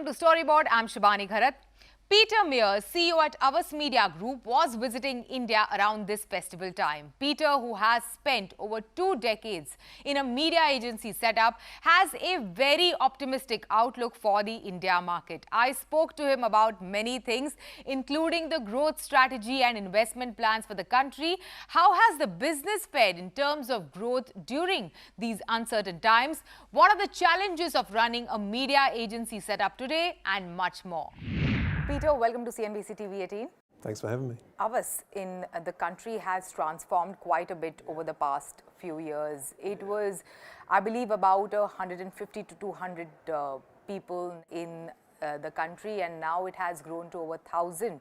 Welcome to Storyboard. I'm Shibani Gharat. Peter Mears, CEO at Havas Media Group, was visiting India around this festival time. Peter, who has spent over 2 decades in a media agency setup, has a very optimistic outlook for the India market. I spoke to him about many things, including the growth strategy and investment plans for the country. How has the business fared in terms of growth during these uncertain times? What are the challenges of running a media agency setup today? And much more. Peter, welcome to CNBC-TV18. Thanks for having me. Havas in the country has transformed quite a bit over the past few years. It was, I believe, about 150 to 200 people in the country, and now it has grown to over 1,000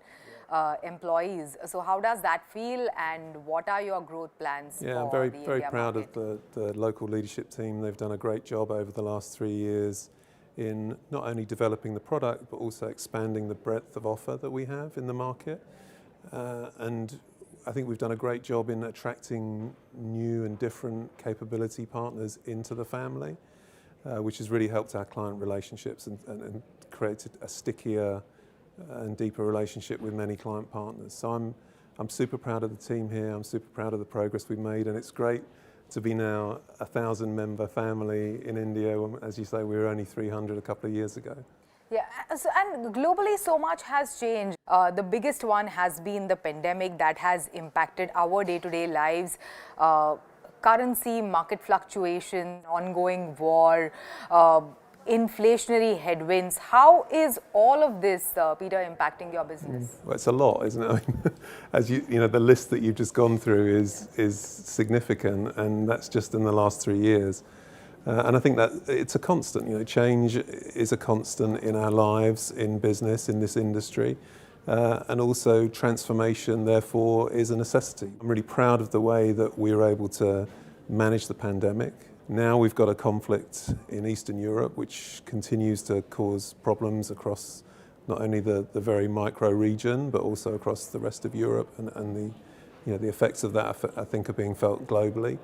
employees. So how does that feel, and what are your growth plans? Yeah, I'm very proud of the local leadership team. They've done a great job over the last 3 years in not only developing the product, but also expanding the breadth of offer that we have in the market. And I think we've done a great job in attracting new and different capability partners into the family, which has really helped our client relationships and created a stickier and deeper relationship with many client partners. So I'm super proud of the team here. I'm super proud of the progress we've made, and it's great to be now a 1,000-member family in India. As you say, we were only 300 a couple of years ago. Yeah, and globally so much has changed. The biggest one has been the pandemic that has impacted our day-to-day lives. Currency, market fluctuation, ongoing war, inflationary headwinds. How is all of this, Peter, impacting your business? Well, it's a lot, isn't it? I mean, as you know, the list that you've just gone through is significant, and that's just in the last 3 years. And I think that it's a constant. You know, change is a constant in our lives, in business, in this industry, and also transformation, therefore, is a necessity. I'm really proud of the way that we were able to manage the pandemic. Now we've got a conflict in Eastern Europe, which continues to cause problems across not only the very micro region, but also across the rest of Europe, and the effects of that, I think, are being felt globally.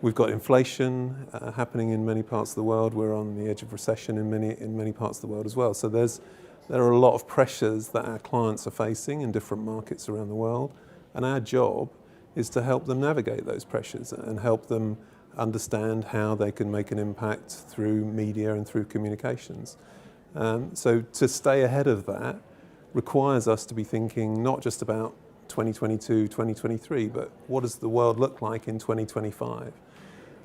We've got inflation happening in many parts of the world. We're on the edge of recession in many parts of the world as well. So there are a lot of pressures that our clients are facing in different markets around the world, and our job is to help them navigate those pressures and help them understand how they can make an impact through media and through communications. So to stay ahead of that requires us to be thinking not just about 2022, 2023, but what does the world look like in 2025?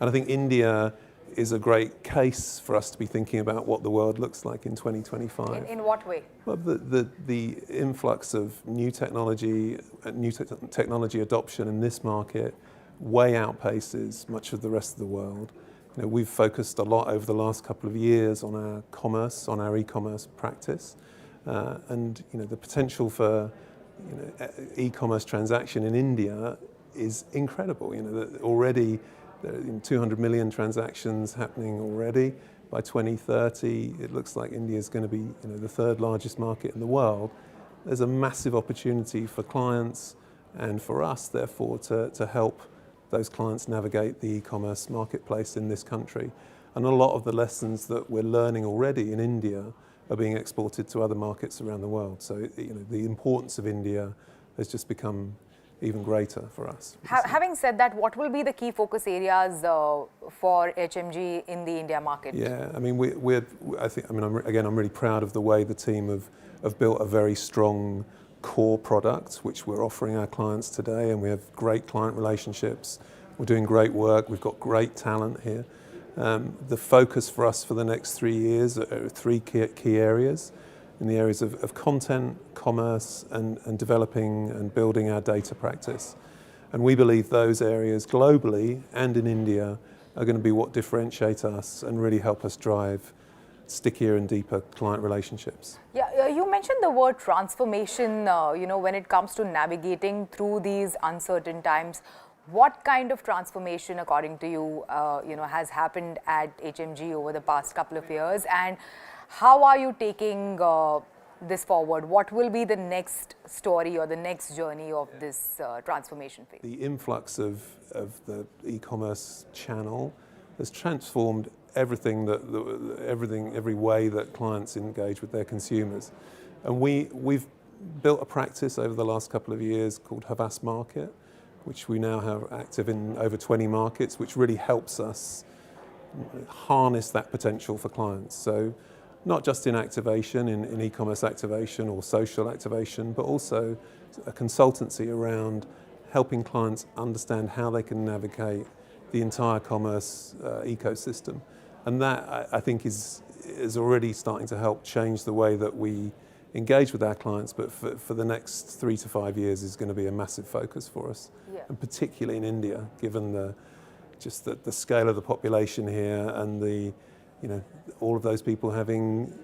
And I think India is a great case for us to be thinking about what the world looks like in 2025. In what way? Well, the influx of new technology adoption in this market way outpaces much of the rest of the world. You know, we've focused a lot over the last couple of years on our commerce, on our e-commerce practice, and the potential for e-commerce transaction in India is incredible. Already 200 million transactions happening already. By 2030, it looks like India is going to be the 3rd largest market in the world. There's a massive opportunity for clients and for us, therefore, to help those clients navigate the e-commerce marketplace in this country. And a lot of the lessons that we're learning already in India are being exported to other markets around the world. So the importance of India has just become even greater for us. Having said that, what will be the key focus areas for HMG in the India market? Yeah, I mean, I'm really proud of the way the team have built a very strong core product, which we're offering our clients today, and we have great client relationships. We're doing great work. We've got great talent here. The focus for us for the next 3 years are 3 key areas, in the areas of content, commerce, and developing and building our data practice. And we believe those areas globally and in India are going to be what differentiate us and really help us drive stickier and deeper client relationships. Yeah, you mentioned the word transformation, when it comes to navigating through these uncertain times. What kind of transformation, according to you, has happened at HMG over the past couple of years, and how are you taking this forward? What will be the next story or the next journey of this transformation phase? The influx of the e-commerce channel has transformed every way that clients engage with their consumers. And we've built a practice over the last couple of years called Havas Market, which we now have active in over 20 markets, which really helps us harness that potential for clients. So not just in activation, in e-commerce activation or social activation, but also a consultancy around helping clients understand how they can navigate the entire commerce ecosystem. And that, I think, is already starting to help change the way that we engage with our clients, but for the next 3 to 5 years is going to be a massive focus for us. Yeah. And particularly in India, given the scale of the population here and all of those people having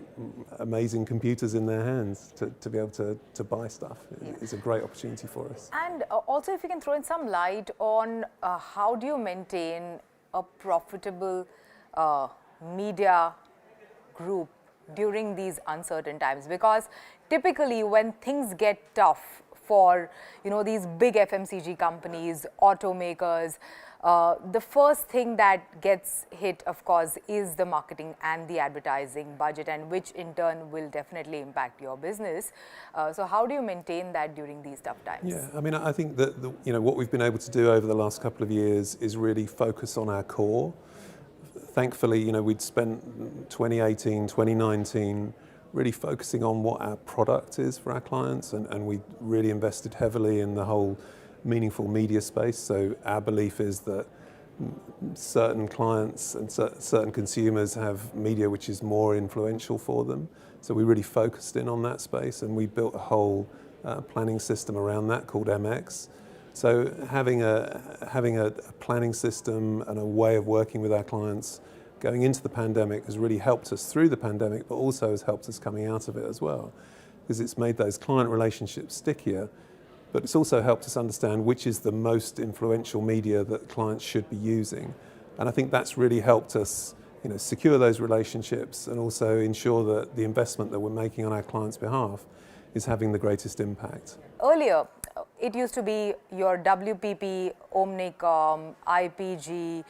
amazing computers in their hands to be able to buy stuff is a great opportunity for us. And also, if you can throw in some light on how do you maintain a profitable media group during these uncertain times? Because typically when things get tough for these big FMCG companies, automakers, the first thing that gets hit, of course, is the marketing and the advertising budget, and which in turn will definitely impact your business. So how do you maintain that during these tough times? Yeah, I mean, I think that what we've been able to do over the last couple of years is really focus on our core. Thankfully, we'd spent 2018, 2019 really focusing on what our product is for our clients, and we really invested heavily in the whole meaningful media space. So our belief is that certain clients and certain consumers have media which is more influential for them. So we really focused in on that space, and we built a whole planning system around that called MX. So having a planning system and a way of working with our clients going into the pandemic has really helped us through the pandemic, but also has helped us coming out of it as well, because it's made those client relationships stickier. But it's also helped us understand which is the most influential media that clients should be using. And I think that's really helped us secure those relationships and also ensure that the investment that we're making on our clients' behalf is having the greatest impact. Earlier, it used to be your WPP, Omnicom, IPG,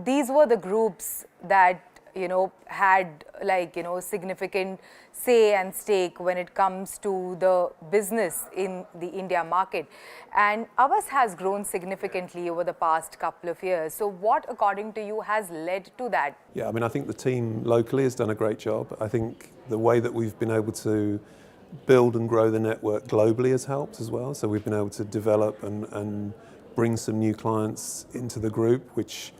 these were the groups that had significant say and stake when it comes to the business in the India market. And ours has grown significantly over the past couple of years. So what, according to you, has led to that? Yeah, I mean, I think the team locally has done a great job. I think the way that we've been able to build and grow the network globally has helped as well. So we've been able to develop and bring some new clients into the group, which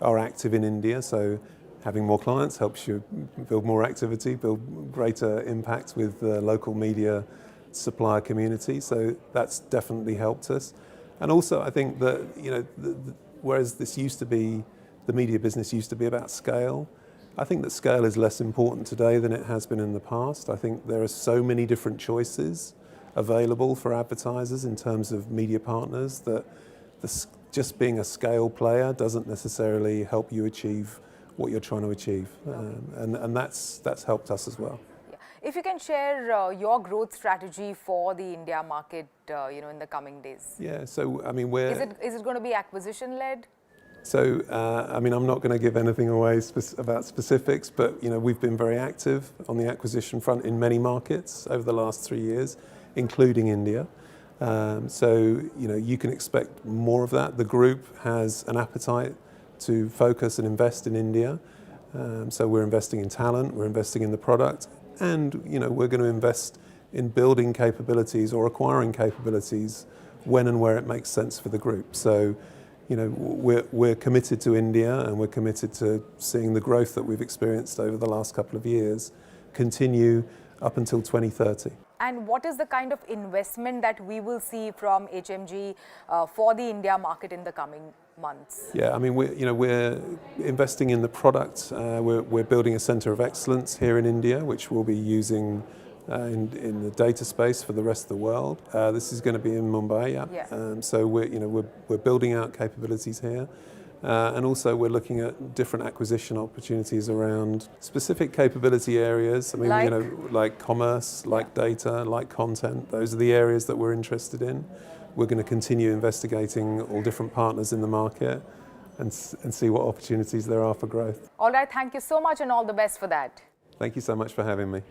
are active in India. So having more clients helps you build more activity, build greater impact with the local media supplier community. So that's definitely helped us. And also, I think that whereas this used to be, the media business used to be about scale, I think that scale is less important today than it has been in the past. I think there are so many different choices available for advertisers in terms of media partners that just being a scale player doesn't necessarily help you achieve what you're trying to achieve, and that's helped us as well. Yeah. If you can share your growth strategy for the India market, in the coming days. Yeah. So I mean, is it going to be acquisition led? So I mean, I'm not going to give anything away about specifics, but we've been very active on the acquisition front in many markets over the last 3 years, including India. So you can expect more of that. The group has an appetite to focus and invest in India. So we're investing in talent, we're investing in the product, and we're going to invest in building capabilities or acquiring capabilities when and where it makes sense for the group. So we're committed to India, and we're committed to seeing the growth that we've experienced over the last couple of years continue up until 2030. And what is the kind of investment that we will see from HMG for the India market in the coming months? Yeah, I mean, we're investing in the product. We're building a centre of excellence here in India, which we'll be using in the data space for the rest of the world. This is going to be in Mumbai. Yeah. So we're building out capabilities here. And also we're looking at different acquisition opportunities around specific capability areas. I mean, like commerce, like data, like content. Those are the areas that we're interested in. We're going to continue investigating all different partners in the market. and see what opportunities there are for growth. All right, thank you so much and all the best for that. Thank you so much for having me.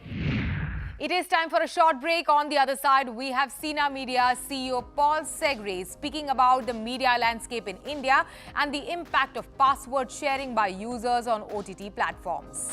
It is time for a short break. On the other side, we have Synamedia CEO Paul Segre speaking about the media landscape in India and the impact of password sharing by users on OTT platforms.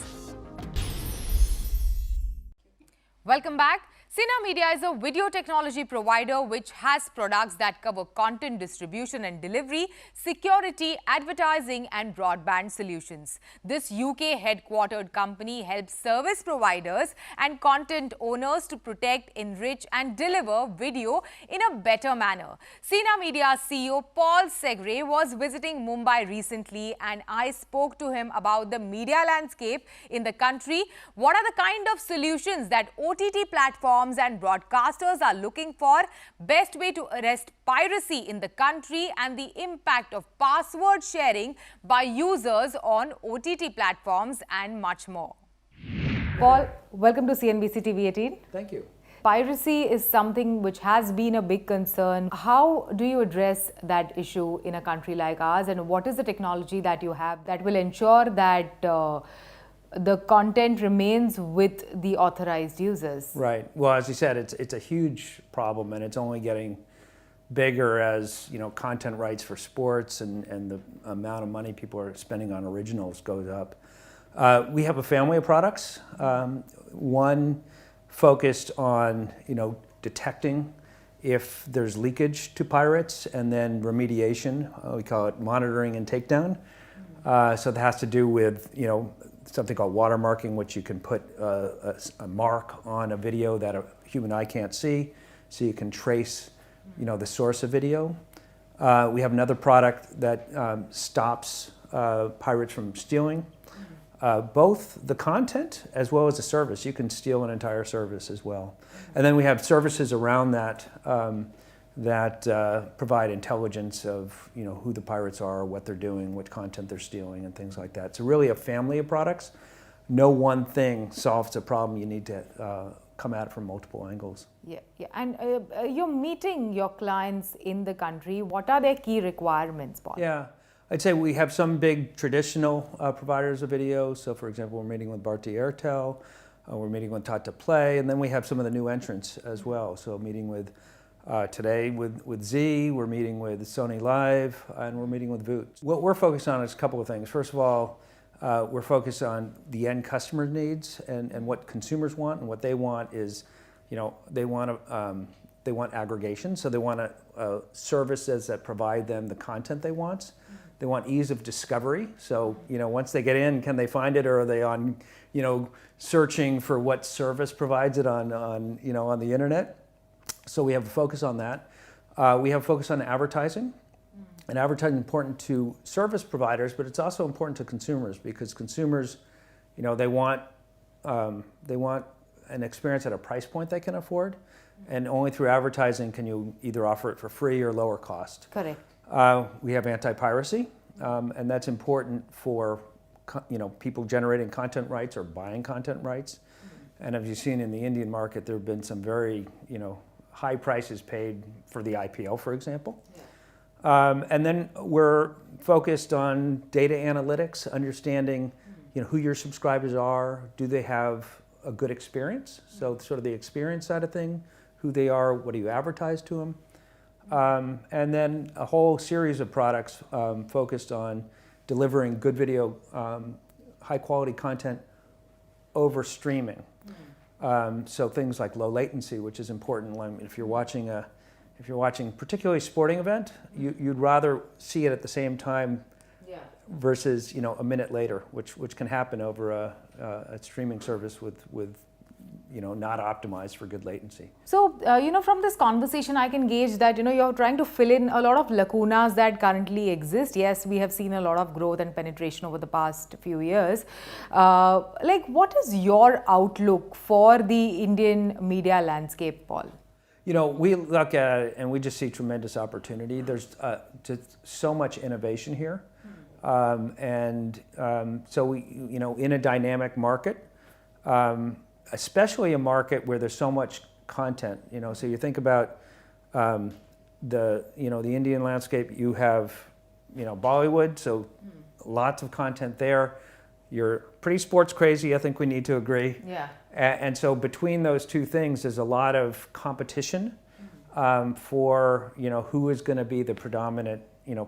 Welcome back. Synamedia is a video technology provider which has products that cover content distribution and delivery, security, advertising and broadband solutions. This UK headquartered company helps service providers and content owners to protect, enrich and deliver video in a better manner. Synamedia CEO Paul Segre was visiting Mumbai recently and I spoke to him about the media landscape in the country. What are the kind of solutions that OTT platforms and broadcasters are looking for, best way to arrest piracy in the country and the impact of password sharing by users on OTT platforms and much more. Paul, welcome to CNBC TV18. Thank you. Piracy is something which has been a big concern. How do you address that issue in a country like ours, and what is the technology that you have that will ensure that the content remains with the authorized users? Right. Well, as you said, it's a huge problem, and it's only getting bigger as content rights for sports and the amount of money people are spending on originals goes up. We have a family of products. One focused on detecting if there's leakage to pirates, and then remediation. We call it monitoring and takedown. So that has to do with something called watermarking, which you can put a mark on a video that a human eye can't see, so you can trace, the source of video. We have another product that stops pirates from stealing both the content as well as the service. You can steal an entire service as well. And then we have services around that that provide intelligence of who the pirates are, what they're doing, what content they're stealing, and things like that. So really a family of products. No one thing solves a problem. You need to come at it from multiple angles. Yeah. And you're meeting your clients in the country. What are their key requirements, Paul? Yeah, I'd say we have some big traditional providers of video. So for example, we're meeting with Bharti Airtel, we're meeting with Tata Play, and then we have some of the new entrants as well. So meeting with today with Z, we're meeting with Sony Live, and we're meeting with Voot. What we're focused on is a couple of things. First of all, we're focused on the end customer needs and what consumers want, and what they want is, they want aggregation, so they want services that provide them the content they want. They want ease of discovery, so once they get in, can they find it, or are they on, searching for what service provides it on the internet? So we have a focus on that. We have a focus on advertising. And advertising is important to service providers, but it's also important to consumers, because consumers, they want an experience at a price point they can afford. And only through advertising can you either offer it for free or lower cost. Correct. We have anti-piracy, and that's important for people generating content rights or buying content rights. And as you've seen in the Indian market, there have been some very high prices paid for the IPO, for example. Yeah. And then we're focused on data analytics, understanding who your subscribers are, do they have a good experience? So sort of the experience side of thing, who they are, what do you advertise to them? And then a whole series of products focused on delivering good video, high quality content over streaming. So things like low latency, which is important. If you're watching particularly a sporting event, you'd rather see it at the same time versus a minute later, which can happen over a streaming service with not optimized for good latency. So, from this conversation, I can gauge that, you're trying to fill in a lot of lacunas that currently exist. Yes, we have seen a lot of growth and penetration over the past few years. What is your outlook for the Indian media landscape, Paul? We look at it and we just see tremendous opportunity. There's just so much innovation here. So we, in a dynamic market, especially a market where there's so much content, so you think about the Indian landscape. You have Bollywood, so lots of content there. You're pretty sports crazy, I think we need to agree. Yeah. And so between those two things, there's a lot of competition for who is going to be the predominant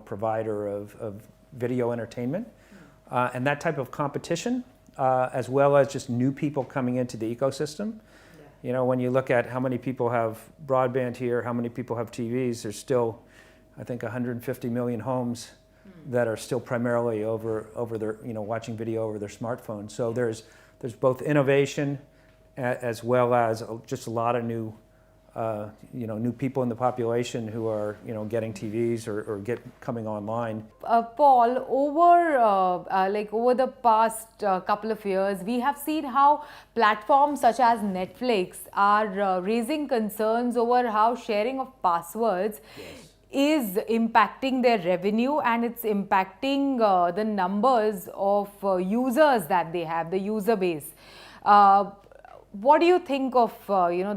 provider of video entertainment, and that type of competition, as well as just new people coming into the ecosystem. Yeah. When you look at how many people have broadband here, how many people have TVs, there's still, I think, 150 million homes that are still primarily over their watching video over their smartphone. So there's both innovation as well as just a lot of new new people in the population who are getting TVs or coming online. Paul, over the past couple of years, we have seen how platforms such as Netflix are raising concerns over how sharing of passwords is impacting their revenue, and it's impacting the numbers of users that they have, the user base. What do you think of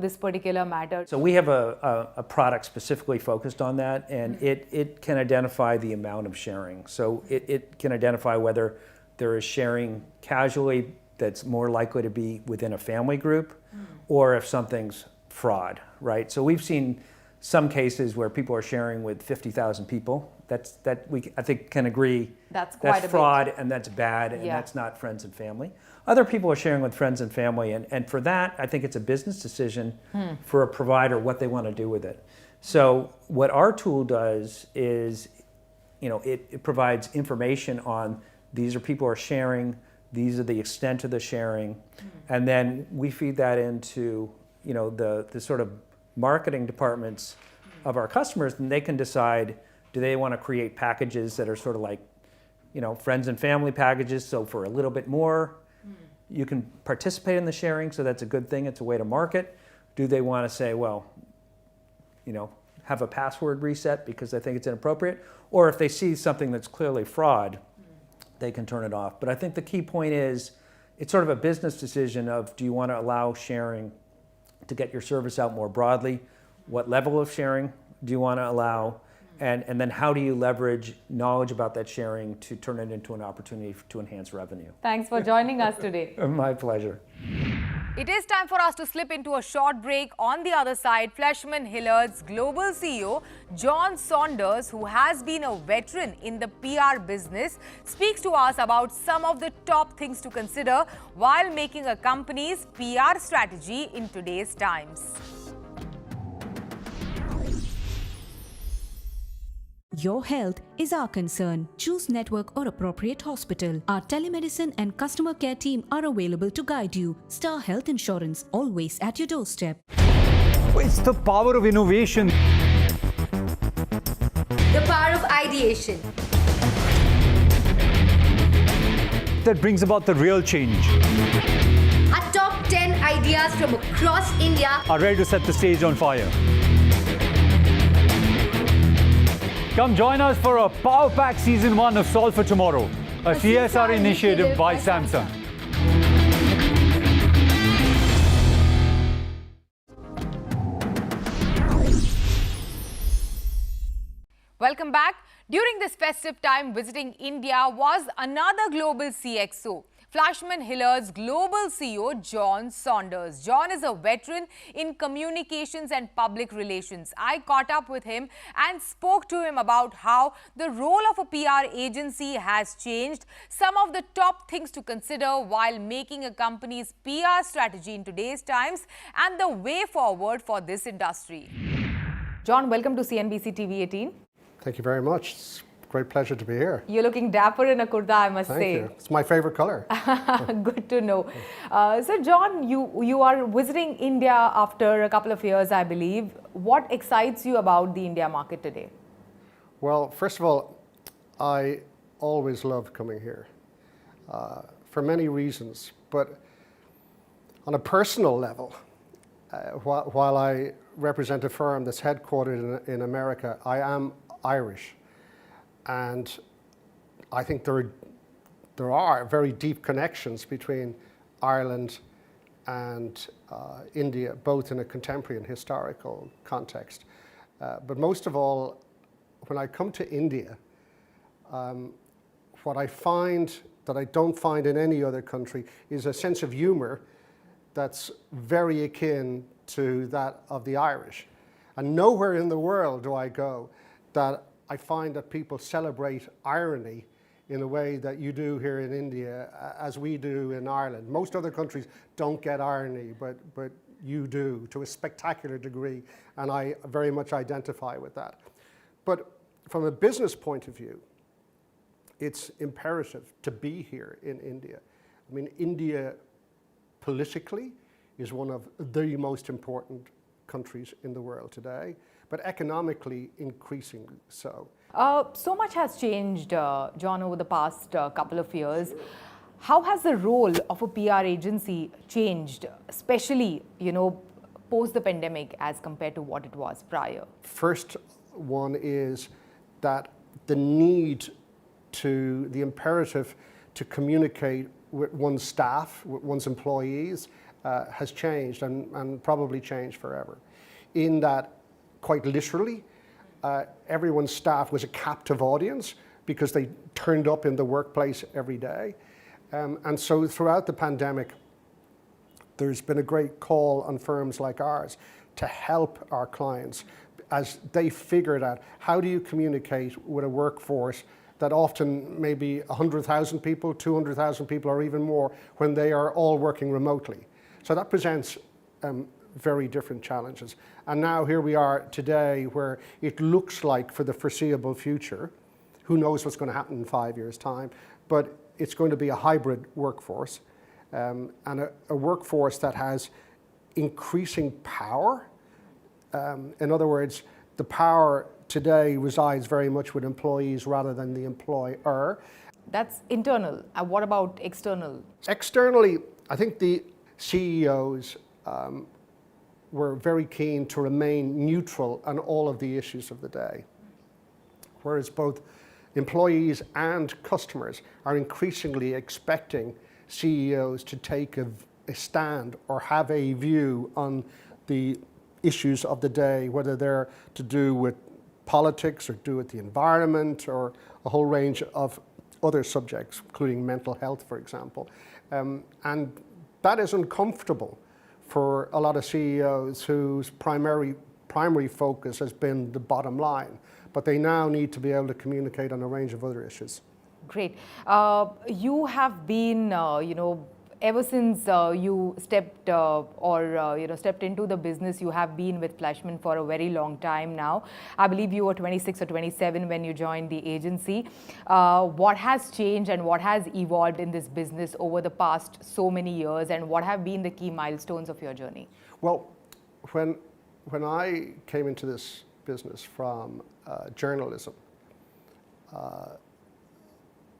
this particular matter? So we have a product specifically focused on that, and it can identify the amount of sharing. So it can identify whether there is sharing casually that's more likely to be within a family group, or if something's fraud, right? So we've seen some cases where people are sharing with 50,000 people. I think can agree that's fraud and that's bad, and that's not friends and family. Other people are sharing with friends and family, and for that, I think it's a business decision for a provider what they want to do with it. So what our tool does is, it provides information on these are people are sharing, these are the extent of the sharing, and then we feed that into the sort of marketing departments of our customers, and they can decide, do they want to create packages that are sort of like, friends and family packages, so for a little bit more, you can participate in the sharing, so that's a good thing, it's a way to market. Do they want to say, well, have a password reset because they think it's inappropriate? Or if they see something that's clearly fraud, they can turn it off. But I think the key point is, it's sort of a business decision of, do you want to allow sharing to get your service out more broadly? What level of sharing do you want to allow? And then how do you leverage knowledge about that sharing to turn it into an opportunity to enhance revenue? Thanks for joining us today. My pleasure. It is time for us to slip into a short break. On the other side, FleishmanHillard's global CEO, John Saunders, who has been a veteran in the PR business, speaks to us about some of the top things to consider while making a company's PR strategy in today's times. Your health is our concern. Choose network or appropriate hospital. Our telemedicine and customer care team are available to guide you. Star Health Insurance, always at your doorstep. It's the power of innovation. The power of ideation. That brings about the real change. Our top 10 ideas from across India are ready to set the stage on fire. Come join us for a Power Pack Season 1 of Solve for Tomorrow, a CSR initiative by Samsung. Welcome back. During this festive time, visiting India was another global CXO. FleishmanHillard's global CEO, John Saunders. John is a veteran in communications and public relations. I caught up with him and spoke to him about how the role of a PR agency has changed, some of the top things to consider while making a company's PR strategy in today's times, and the way forward for this industry. John, welcome to CNBC-TV18. Thank you very much. It's a great pleasure to be here. You're looking dapper in a kurta, I must say. Thank you. It's my favorite color. Good to know. So, John, you are visiting India after a couple of years, I believe. What excites you about the India market today? Well, first of all, I always love coming here for many reasons. But on a personal level, while I represent a firm that's headquartered in America, I am Irish, and I think there are very deep connections between Ireland and India, both in a contemporary and historical context. But most of all, when I come to India, What I find that I don't find in any other country is a sense of humour that's very akin to that of the Irish. And nowhere in the world do I go that I find that people celebrate irony in a way that you do here in India, as we do in Ireland. Most other countries don't get irony, but you do to a spectacular degree, and I very much identify with that. But from a business point of view, it's imperative to be here in India. I mean, India politically is one of the most important countries in the world today, but economically increasingly so. So much has changed, John, over the past couple of years. How has the role of a PR agency changed, especially, post the pandemic as compared to what it was prior? First one is that the imperative to communicate with one's staff, with one's employees, has changed and probably changed forever. In that, quite literally, everyone's staff was a captive audience because they turned up in the workplace every day. And so throughout the pandemic, there's been a great call on firms like ours to help our clients as they figured out how do you communicate with a workforce that often maybe 100,000 people, 200,000 people, or even more when they are all working remotely. So that presents very different challenges. And now here we are today where it looks like for the foreseeable future, who knows what's going to happen in 5 years' time, but it's going to be a hybrid workforce and a workforce that has increasing power. In other words, the power today resides very much with employees rather than the employer. That's internal. What about external? Externally, I think the CEOs were very keen to remain neutral on all of the issues of the day, whereas both employees and customers are increasingly expecting CEOs to take a stand or have a view on the issues of the day, whether they're to do with politics or do with the environment or a whole range of other subjects, including mental health, for example. And that is uncomfortable for a lot of CEOs whose primary focus has been the bottom line, but they now need to be able to communicate on a range of other issues. Great. You have been, ever since you stepped stepped into the business, you have been with Fleischmann for a very long time now. I believe you were 26 or 27 when you joined the agency. What has changed and what has evolved in this business over the past so many years, and what have been the key milestones of your journey? Well, when I came into this business from journalism,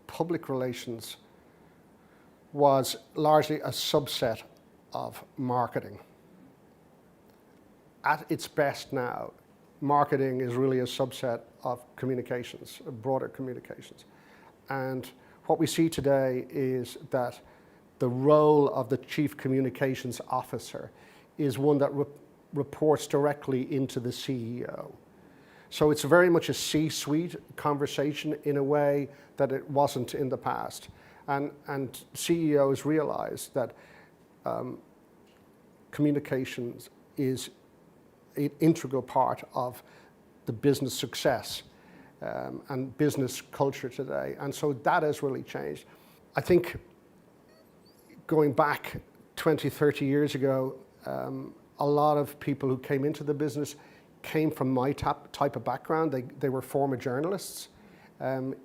public relations was largely a subset of marketing. At its best now, marketing is really a subset of communications, broader communications. And what we see today is that the role of the Chief Communications Officer is one that reports directly into the CEO. So it's very much a C-suite conversation in a way that it wasn't in the past. And CEOs realize that communications is an integral part of the business success and business culture today. And so that has really changed. I think going back 20, 30 years ago, a lot of people who came into the business came from my type of background. They were former journalists.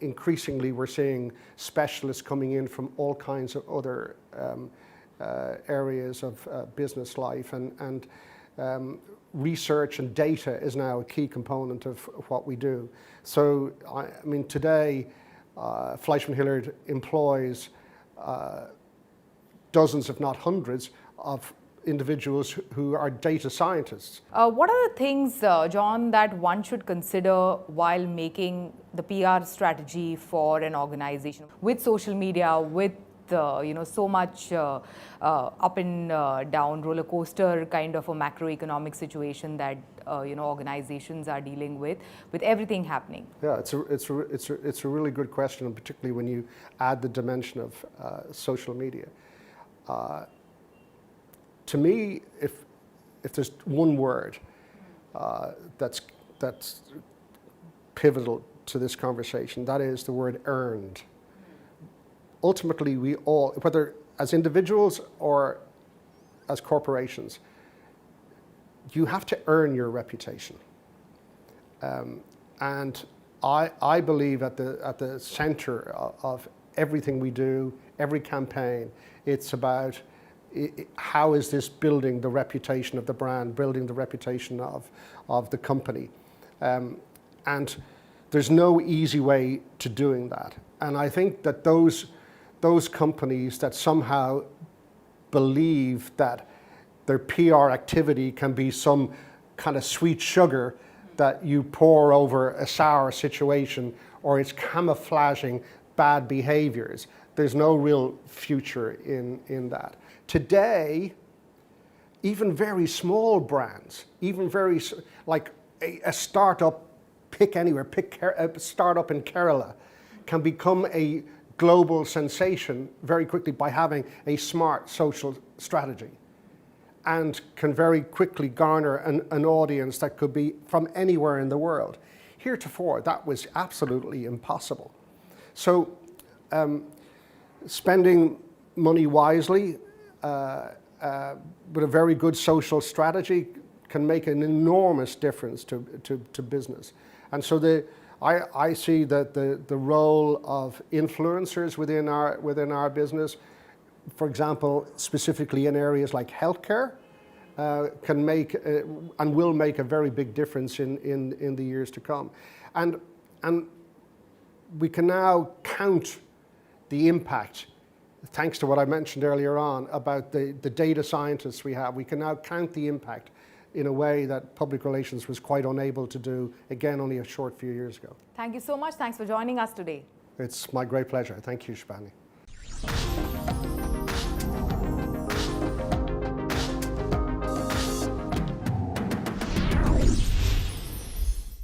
Increasingly, we're seeing specialists coming in from all kinds of other areas of business life, and research and data is now a key component of what we do. So, I mean, today, FleishmanHillard employs dozens, if not hundreds, of individuals who are data scientists. What are the things, John, that one should consider while making the PR strategy for an organization? With social media, with so much up and down roller coaster kind of a macroeconomic situation that organizations are dealing with everything happening? Yeah, it's a really good question, and particularly when you add the dimension of social media. To me, if there's one word that's pivotal to this conversation, that is the word earned. Ultimately, we all, whether as individuals or as corporations, you have to earn your reputation. And I believe at the center of everything we do, every campaign, it's about how is this building the reputation of the brand, building the reputation of the company. And there's no easy way to doing that. And I think that those companies that somehow believe that their PR activity can be some kind of sweet sugar that you pour over a sour situation, or it's camouflaging bad behaviors, there's no real future in that. Today, even very small brands, even very, like a startup, pick anywhere, pick a startup in Kerala, can become a global sensation very quickly by having a smart social strategy, and can very quickly garner an audience that could be from anywhere in the world. Heretofore, that was absolutely impossible. So spending money wisely with a very good social strategy can make an enormous difference to business. And so I see that the role of influencers within our business, for example, specifically in areas like healthcare, can make and will make a very big difference in the years to come. And we can now count the impact, thanks to what I mentioned earlier on about the data scientists we have. We can now count the impact in a way that public relations was quite unable to do, again, only a short few years ago. Thank you so much. Thanks for joining us today. It's my great pleasure. Thank you, Shubhani.